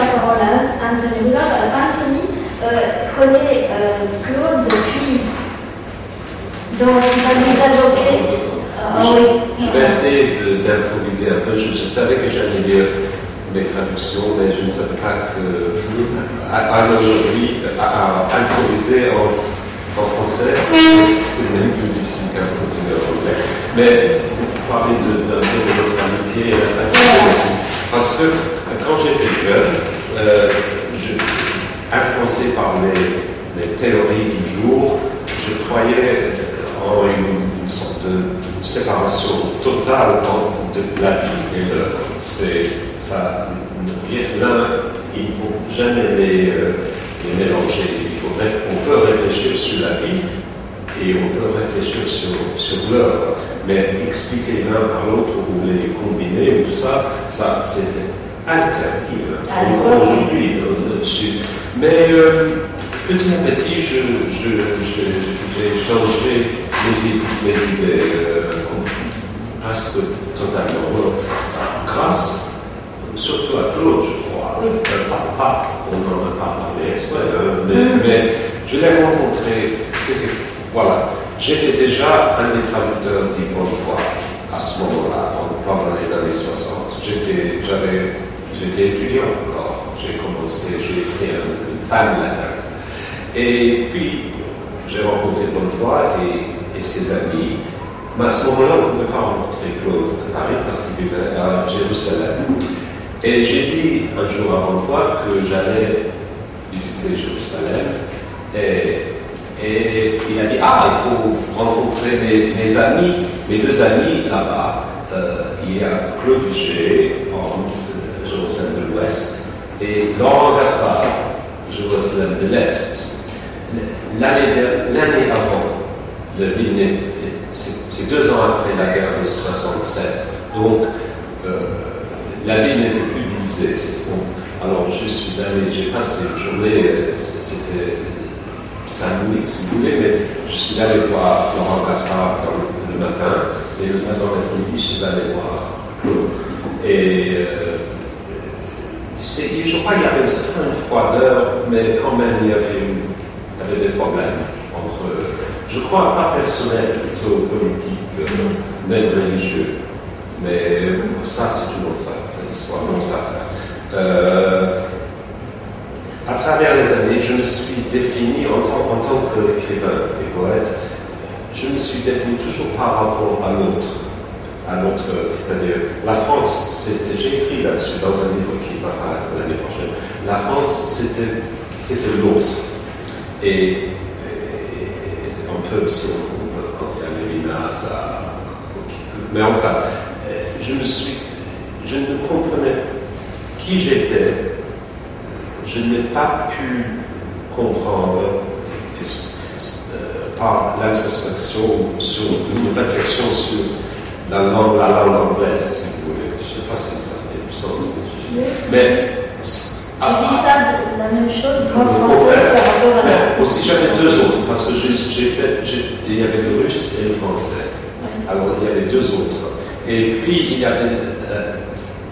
la parole à Anthony Roudard. Anthony connaît Claude depuis, donc il va nous évoquer. Je vais essayer d'improviser un peu. Je savais que j'allais lire mes traductions, mais je ne savais pas que aujourd'hui, improviser en français, c'est même plus difficile qu'improviser en anglais. Mais vous parlez d'un peu de votre amitié et la traduction. Parce que quand j'étais jeune, influencé par les théories du jour, je croyais en une sorte de séparation totale de la vie et de l'œuvre. Ça, l'un, il ne faut jamais les mélanger. On peut réfléchir sur la vie et on peut réfléchir sur l'œuvre, mais expliquer l'un par l'autre ou les combiner ou tout ça, c'est interdit aujourd'hui. Mais petit à petit, j'ai changé mes idées presque totalement. Grâce surtout à Claude, je crois. Oui. On n'en a pas parlé exprès, mais je l'ai rencontré. Voilà, j'étais déjà un des traducteurs d'Yves Bonnefoy à ce moment-là, pendant les années 60. J'étais étudiant encore. J'ai écrit un fan latin. Et puis, j'ai rencontré Bonnefoy et ses amis. Mais à ce moment-là, on ne pouvait pas rencontrer Claude à Paris parce qu'il vivait à Jérusalem. Et j'ai dit un jour à Bonnefoy que j'allais visiter Jérusalem. Et il a dit, il faut rencontrer mes amis, mes deux amis là-bas. Il y a Claude Vigée en Jérusalem de l'Ouest et Laurent Gaspard, Jérusalem de l'Est. L'année avant, c'est 2 ans après la guerre de 67. Donc, la ville n'était plus divisée. Alors, je suis allé, j'ai passé une journée, c'était 5 minutes si vous voulez, mais je suis allé voir Laurent Gaspard le matin, et le matin d'après-midi, je suis allé voir Claude. Et je crois qu'il y avait une certaine froideur, mais quand même, il y avait des problèmes entre eux. Je crois pas personnel, plutôt politique, même religieux. Mais ça, c'est une autre histoire, une autre affaire. À travers les années, je me suis défini en tant qu'écrivain et poète, je me suis défini toujours par rapport à l'autre, c'est-à-dire la France, j'ai écrit là-dessus dans un livre qui va paraître l'année prochaine. La France, c'était l'autre. Et on peut, si on peut penser à Lévinas, mais enfin, je ne comprenais qui j'étais. Je n'ai pas pu comprendre par l'introspection sur une réflexion sur la langue anglaise, si vous voulez. Je ne sais pas si ça fait du sens. Mais j'ai vu ça, la même chose qu'en français par rapport à la... Aussi, j'avais 2 autres, parce que il y avait le russe et le français. Alors, il y avait 2 autres. Et puis, il y avait,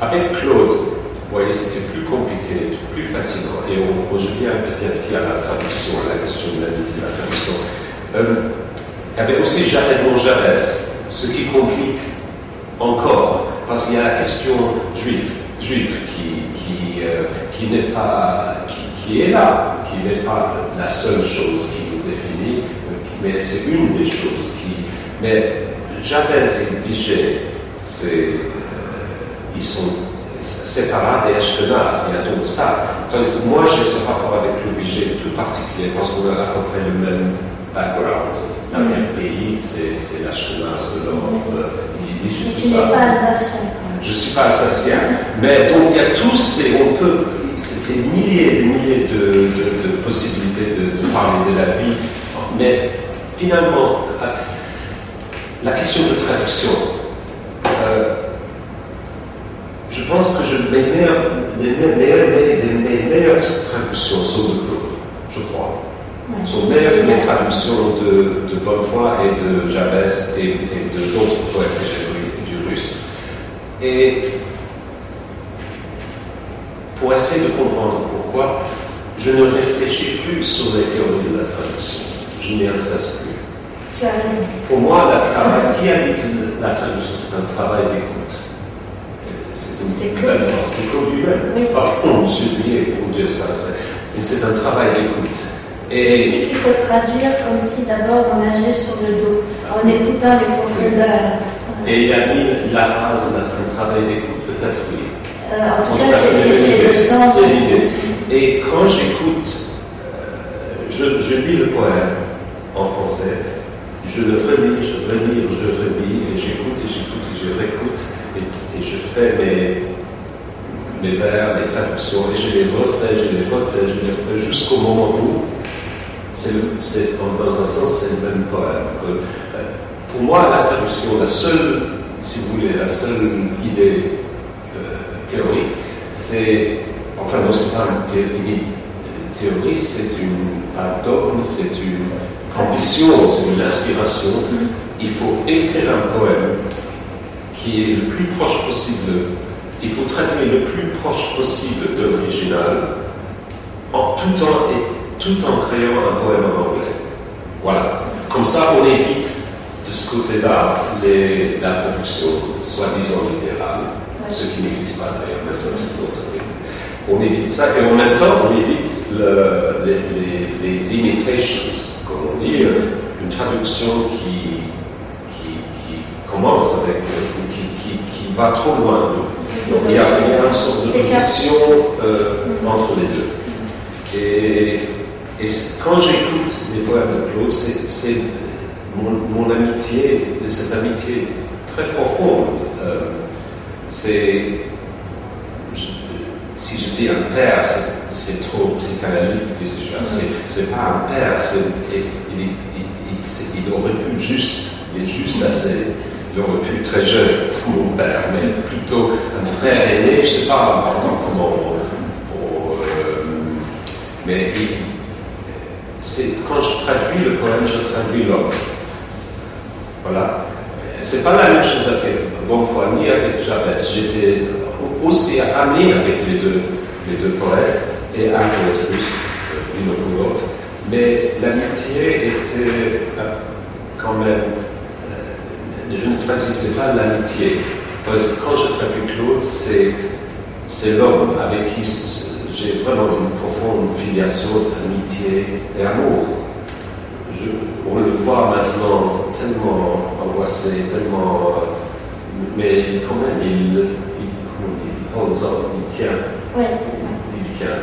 avec Claude, vous voyez, c'était plus compliqué, plus fascinant. Et on revient petit à petit à la traduction, à la question de l'amitié, la traduction. Il y avait aussi Jared Monjarès, ce qui complique encore, parce qu'il y a la question juive qui est là, qui n'est pas la seule chose qui nous définit, mais c'est une des choses qui... Mais Jabez et Vigée, ils sont séparés et Ashkenaz, il y a donc ça. Tandis que moi, j'ai ce rapport avec le Vigée tout particulier, parce qu'on a à peu près le même background. L'arrière-pays, c'est l'Ashkenaz de l'Europe, yiddish et tout ça. Tu n'es pas alsacien. Je ne suis pas alsacien, mais donc il y a tous ces, c'est des milliers de possibilités de parler de la vie, mais finalement, la question de traduction, je pense que les meilleures traductions sont de Claude, je crois. Sont meilleures que les traductions de Bonnefoy et de Jabez et de d'autres poètes que j'ai lus du russe. Et pour essayer de comprendre pourquoi, je ne réfléchis plus sur les théories de la traduction. Je n'y intéresse plus. Tu as raison. Pour moi, qui a dit que la traduction c'est un travail d'écoute? C'est Claude. C'est Claude lui-même. Oui. Pardon, j'ai oublié pour dire ça. C'est un travail d'écoute. Et il dit qu'il faut traduire comme si d'abord on nageait sur le dos, en écoutant les profondeurs. Et il a mis la phrase, un travail d'écoute, peut-être oui. En tout cas, c'est le sens. C'est l'idée. Et quand j'écoute, je lis le poème en français, je le relis, je relis, et j'écoute, et je réécoute, et je fais mes vers, mes traductions, et je les refais, jusqu'au moment où, dans un sens, c'est le même poème. Pour moi, la traduction, la seule, si vous voulez, la seule idée théorique, c'est, enfin non, c'est pas une théorie, c'est un dogme, c'est une condition, c'est une inspiration. Il faut écrire un poème qui est le plus proche possible, il faut traduire le plus proche possible de l'original, tout en créant un poème en anglais. Voilà. Comme ça, on évite de ce côté-là la traduction soi-disant littérale, ce qui n'existe pas d'ailleurs, mais ça c'est d'autres. On évite ça et en même temps on évite les imitations, comme on dit, une traduction qui commence avec, qui va trop loin. Donc il y a une sorte d'opposition entre les deux. Et quand j'écoute les poèmes de Claude, c'est mon amitié, cette amitié très profonde. Si je dis un père, c'est trop psychanalytique déjà. C'est pas un père, il aurait pu il est juste assez. Il aurait pu être très jeune, mon père, mais plutôt un frère aîné, je ne sais pas comment. Mais quand je traduis le poème, je traduis l'homme. Voilà. C'est pas la même chose avec Bonnefoy ni avec Jaurès. J'étais aussi ami avec les deux poètes et un poète russe, Vinokourov. Mais l'amitié était quand même. Je ne traduisais pas l'amitié. Parce que quand je traduis Claude, c'est l'homme avec qui j'ai vraiment une profonde filiation, amitié et amour. On le voit maintenant tellement angoissé, tellement. Mais quand même, il tient. Oui. Il tient.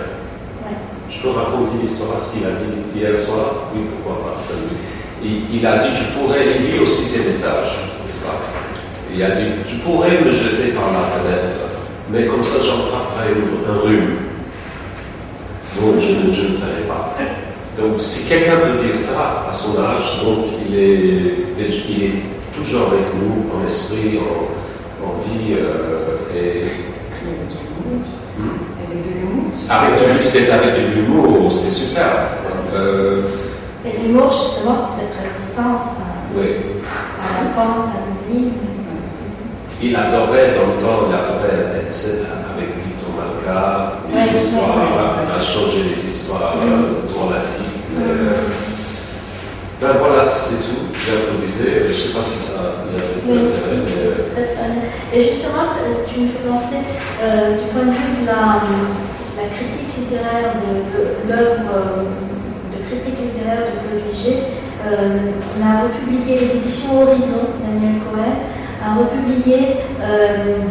Oui. Je peux raconter l'histoire, ce qu'il a dit hier soir. Oui, pourquoi pas. Il a dit, je pourrais, il vit au 6e étage, n'est-ce pas? Il a dit, je pourrais me jeter par la fenêtre, mais comme ça j'en frapperais un rhume. Donc je ne le ferai pas. Donc si quelqu'un peut dire ça à son âge, donc il est toujours avec nous, en esprit, en vie, et... Avec de l'humour, c'est super. Et l'humour, justement, c'est cette résistance à la pente, à l'oubli. Il adorait, dans le temps, avec Victor Malka, les histoires, il a changé les histoires dramatiques. Ben voilà, c'est tout. J'ai improvisé. Je ne sais pas si ça a oui, c'est très très bien. Et justement, tu me fais penser, du point de vue de la critique littéraire de l'œuvre de critique littéraire de Claude Vigée, on a republié les éditions Horizon, Daniel Cohen a republié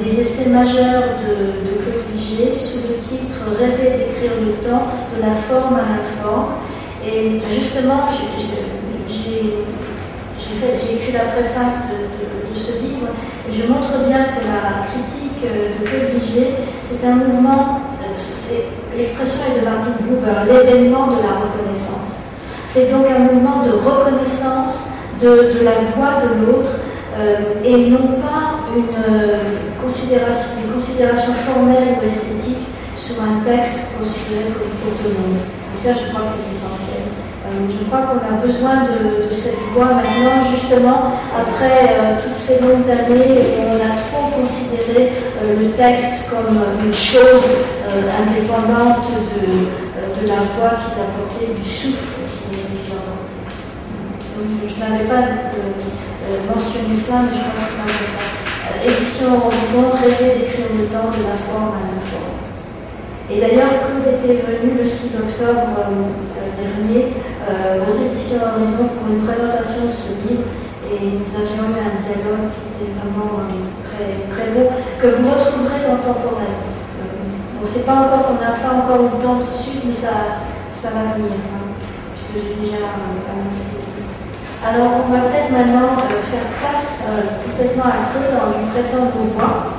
des essais majeurs de Claude Vigée sous le titre « Rêver d'écrire le temps, de la forme à la forme ». Et justement, j'ai écrit la préface de ce livre et je montre bien que la critique de Claude Vigée, c'est un mouvement, l'expression est de Martin Buber, l'événement de la reconnaissance. C'est donc un mouvement de reconnaissance de la voix de l'autre et non pas une considération formelle ou esthétique sur un texte considéré comme autonome. Et ça, je crois que c'est essentiel. Je crois qu'on a besoin de cette voix maintenant, justement, après toutes ces longues années où on a trop considéré le texte comme une chose indépendante de la voix qui apportait du souffle qui l'emportait. Donc je n'avais pas mentionné ça, mais je pense que édition Horizon rêvait d'écrire le temps de la forme à l'informe. Et d'ailleurs, Claude était venu le 6 octobre dernier aux éditions Horizon pour une présentation de ce livre. Et nous avions eu un dialogue qui était vraiment très, très beau, que vous retrouverez dans Temporel. On ne sait pas encore, on n'a pas encore eu le temps tout de suite, mais ça va venir, puisque j'ai déjà annoncé. Alors, on va peut-être maintenant faire place complètement à Claude en lui prêtant vos voix.